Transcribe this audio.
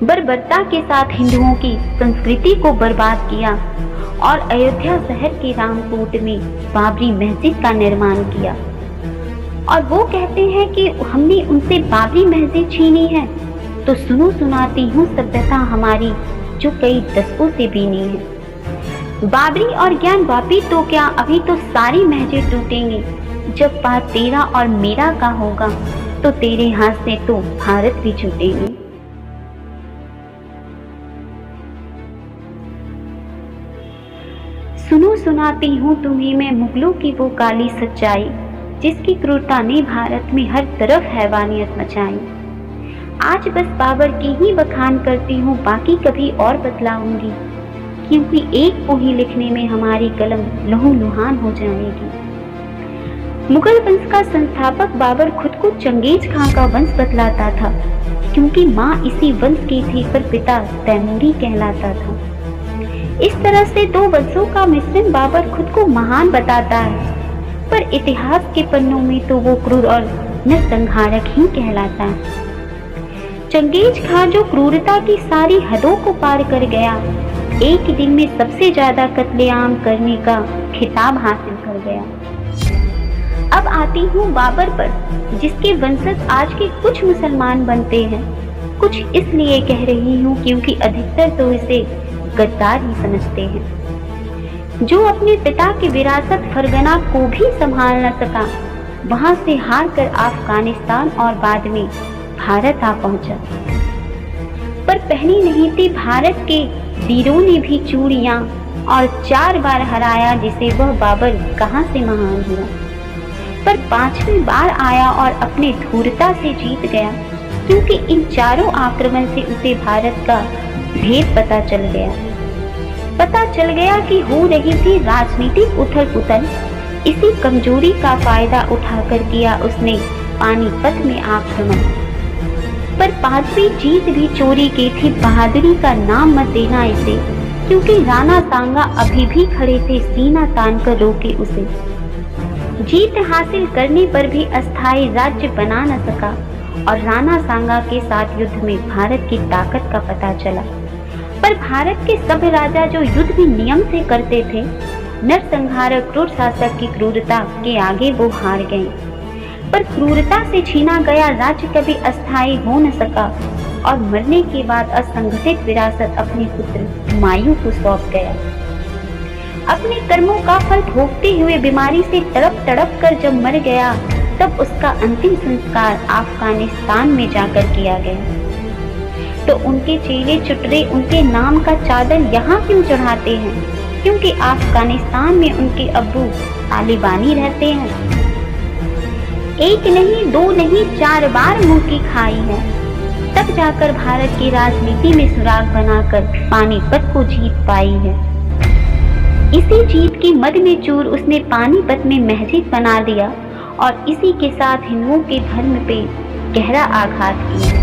बर्बरता के साथ हिंदुओं की संस्कृति को बर्बाद किया और अयोध्या शहर के रामकोट में बाबरी मस्जिद का निर्माण किया। और वो कहते हैं कि हमने उनसे बाबरी मस्जिद छीनी है, तो सुनो सुनाती हूँ सभ्यता हमारी जो कई दशकों से बीनी है। बाबरी और ज्ञान वापी तो क्या, अभी तो सारी मस्जिद टूटेंगी। जब बात तेरा और मेरा का होगा तो तेरे हाथ से तो भारत भी छूटेंगे। सुनो सुनाती हूँ तुम्हें मैं मुगलों की वो काली सच्चाई, जिसकी क्रूरता ने भारत में हर तरफ हैवानियत मचाई। आज बस बाबर की ही बखान करती हूँ, बाकी कभी और बतलाऊंगी, क्योंकि एक को ही लिखने में हमारी कलम लहूलुहान हो जाएगी। मुगल वंश का संस्थापक बाबर खुद को चंगेज खां का वंश बतलाता था, क्योंकि माँ इसी वंश की थी पर पिता तैमूरी कहलाता था। इस तरह से दो वंशों का मिश्रण बाबर खुद को महान बताता है, पर इतिहास के पन्नों में तो वो क्रूर और नरसंहारक ही कहलाता है। चंगेज खां जो क्रूरता की सारी हदों को पार कर गया, एक दिन में सबसे ज्यादा कत्लेआम करने का खिताब हासिल कर गया। अब आती हूँ बाबर पर, जिसके वंशज आज के कुछ मुसलमान बनते हैं। कुछ इसलिए कह रही हूँ क्योंकि अधिकतर तो इसे गद्दार ही समझते हैं। जो अपने पिता की विरासत फरगना को भी संभाल न सका, वहां से हार कर अफगानिस्तान और बाद में भारत आ पहुंचा। पर पहली नहीं थी भारत के वीरों ने भी चूड़ियां और 4 बार हराया, जिसे वह बाबर कहां से महान हुआ। पर 5वीं बार आया और अपने धूर्तता से जीत गया, क्योंकि इन चारों आक्रमण से उसे भारत का भेद पता चल गया कि हो रही थी राजनीतिक उथल पुथल। इसी कमजोरी का फायदा उठाकर किया उसने पानीपत में आक्रमण। पर 5वीं जीत भी चोरी की थी, बहादुरी का नाम मत देना इसे, क्योंकि राणा सांगा अभी भी खड़े थे सीना तान कर रोके उसे। जीत हासिल करने पर भी अस्थायी राज्य बना न सका और राणा सांगा के साथ युद्ध में भारत की ताकत का पता चला। पर भारत के सब राजा जो युद्ध भी नियम से करते थे, नरसंहारक क्रूर शासक की क्रूरता के आगे वो हार गए। पर क्रूरता से छीना गया राज्य कभी अस्थायी हो न सका और मरने के बाद असंगठित विरासत अपने पुत्र हुमायूं को सौंप गया। अपने कर्मों का फल भोगते हुए बीमारी से तड़प तड़प कर जब मर गया, तब उसका अंतिम संस्कार अफगानिस्तान में जाकर किया गया। तो उनके चेले चुटरे उनके नाम का चादर यहाँ क्यों चढ़ाते हैं? क्योंकि अफगानिस्तान में उनके अब्बू तालिबानी रहते हैं। 1 नहीं 2 नहीं 4 बार मुंह की खाई है, तब जाकर भारत की राजनीति में सुराग बनाकर पानीपत को जीत पाई है। इसी जीत की मद में चूर उसने पानीपत में मस्जिद बना दिया और इसी के साथ हिंदुओं के धर्म पे गहरा आघात किया।